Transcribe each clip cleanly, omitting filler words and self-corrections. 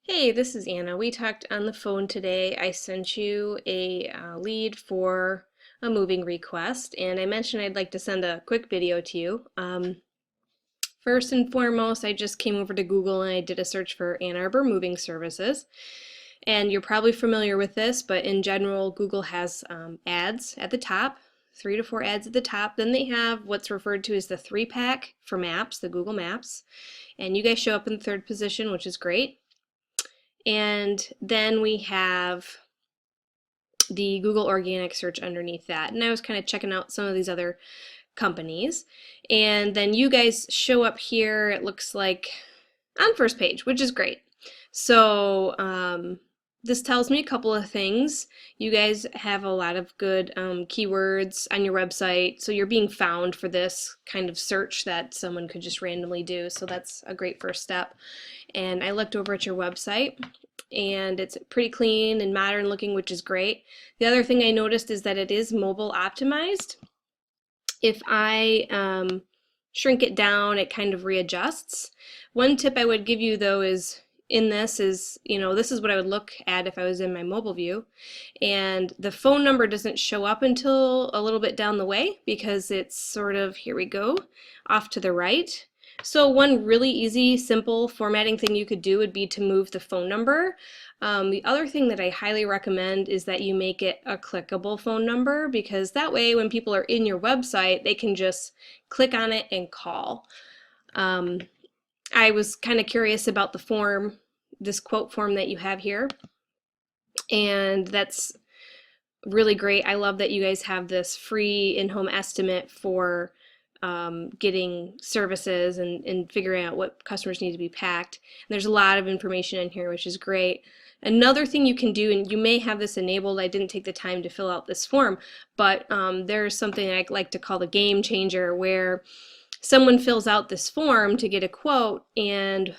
Hey, this is Anna. We talked on the phone today. I sent you a lead for a moving request, and I mentioned I'd like to send a quick video to you. First and foremost, I just came over to Google and I did a search for Ann Arbor Moving Services. And you're probably familiar with this, but in general, Google has ads at the top, 3 to 4 ads at the top. Then they have what's referred to as the 3-pack for maps, the Google Maps. And you guys show up in the third position, which is great. And then we have the Google organic search underneath that. And I was kind of checking out some of these other companies. And then you guys show up here, it looks like, on first page, which is great. So this tells me a couple of things. You guys have a lot of good keywords on your website, so you're being found for this kind of search that someone could just randomly do, so that's a great first step. And I looked over at your website, and it's pretty clean and modern looking, which is great. The other thing I noticed is that it is mobile optimized. If I shrink it down, it kind of readjusts. One tip I would give you though is this is what I would look at if I was in my mobile view. And the phone number doesn't show up until a little bit down the way because it's sort of, here we go, off to the right. So one really easy, simple formatting thing you could do would be to move the phone number. The other thing that I highly recommend is that you make it a clickable phone number, because that way when people are in your website, they can just click on it and call. I was kind of curious about the form, this quote form that you have here, and that's really great. I love that you guys have this free in-home estimate for getting services and figuring out what customers need to be packed. And there's a lot of information in here, which is great. Another thing you can do, and you may have this enabled, I didn't take the time to fill out this form, but there's something I like to call the game changer, where someone fills out this form to get a quote, and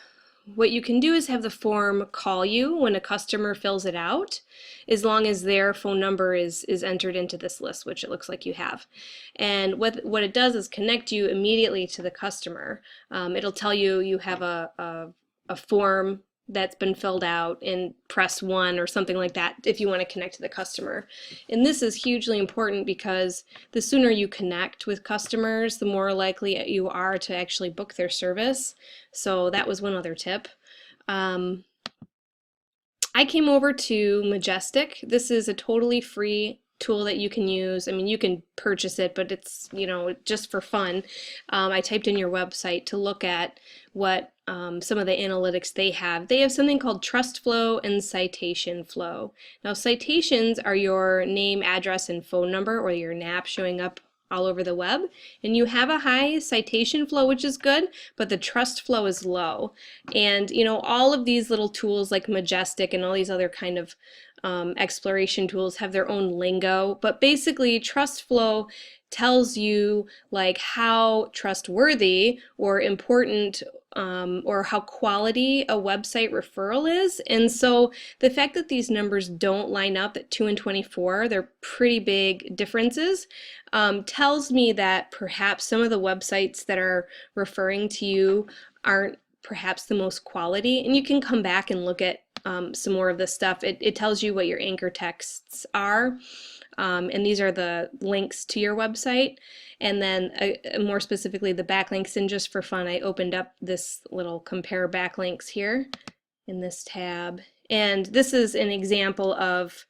what you can do is have the form call you when a customer fills it out, as long as their phone number is entered into this list, which it looks like you have. And what it does is connect you immediately to the customer. It'll tell you you have a form that's been filled out, and press 1 or something like that if you want to connect to the customer. And this is hugely important because the sooner you connect with customers, the more likely you are to actually book their service. So that was one other tip. I came over to Majestic. This is a totally free tool that you can use. I mean, you can purchase it, but it's, just for fun. I typed in your website to look at what some of the analytics they have. They have something called Trust Flow and Citation Flow. Now, citations are your name, address, and phone number, or your NAP showing up all over the web, and you have a high citation flow, which is good, but the trust flow is low. And all of these little tools like Majestic and all these other kind of exploration tools have their own lingo, but basically trust flow tells you like how trustworthy or important or how quality a website referral is. And so the fact that these numbers don't line up at 2 and 24, they're pretty big differences, tells me that perhaps some of the websites that are referring to you aren't perhaps the most quality. And you can come back and look at some more of this stuff. It tells you what your anchor texts are. And these are the links to your website, and then more specifically the backlinks. And just for fun, I opened up this little compare backlinks here in this tab, and this is an example of,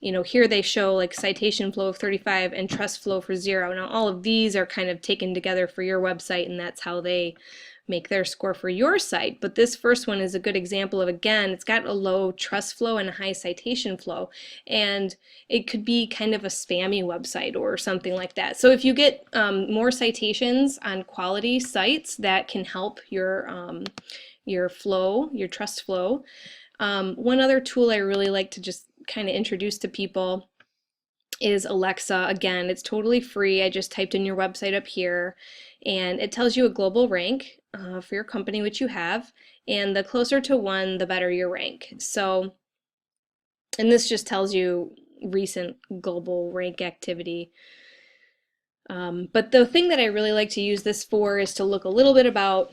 here they show like citation flow of 35 and trust flow for 0. Now all of these are kind of taken together for your website, and that's how they make their score for your site. But this first one is a good example of, again, it's got a low trust flow and a high citation flow, and it could be kind of a spammy website or something like that. So if you get more citations on quality sites, that can help your flow, your trust flow. One other tool I really like to just kind of introduce to people is Alexa. Again, it's totally free. I just typed in your website up here, and it tells you a global rank for your company, which you have, and the closer to 1, the better your rank. So, and this just tells you recent global rank activity. But the thing that I really like to use this for is to look a little bit about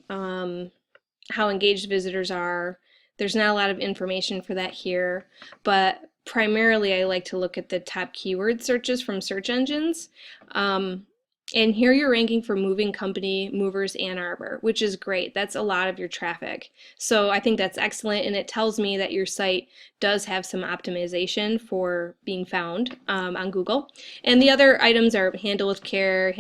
how engaged visitors are, There's not a lot of information for that here, but primarily I like to look at the top keyword searches from search engines. And here you're ranking for moving company, movers, Ann Arbor, which is great. That's a lot of your traffic. So I think that's excellent, and it tells me that your site does have some optimization for being found on Google. And the other items are handle with care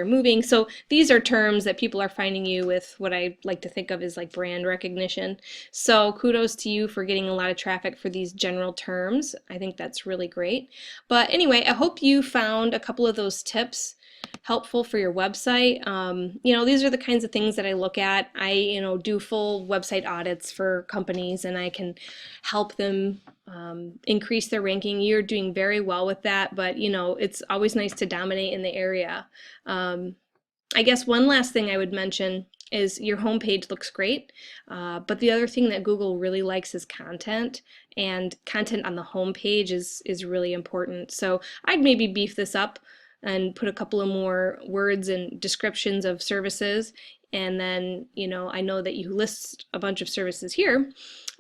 moving. So these are terms that people are finding you with what I like to think of as like brand recognition. So kudos to you for getting a lot of traffic for these general terms. I think that's really great. But anyway, I hope you found a couple of those tips helpful for your website. These are the kinds of things that I look at. I, do full website audits for companies, and I can help them increase their ranking. You're doing very well with that, but it's always nice to dominate in the area. I guess one last thing I would mention is your homepage looks great, but the other thing that Google really likes is content, and content on the homepage is really important. So I'd maybe beef this up and put a couple of more words and descriptions of services. And then, I know that you list a bunch of services here,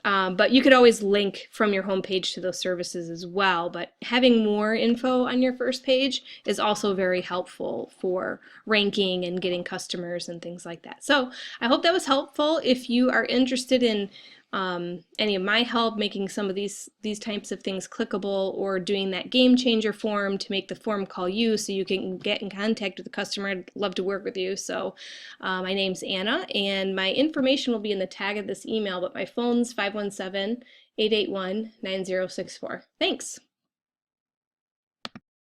but you could always link from your homepage to those services as well. But having more info on your first page is also very helpful for ranking and getting customers and things like that. So I hope that was helpful. If you are interested in any of my help making some of these types of things clickable, or doing that game changer form to make the form call you so you can get in contact with the customer, I'd love to work with you. So my name's Anna, and my information will be in the tag of this email, but my phone's 517-881-9064. Thanks.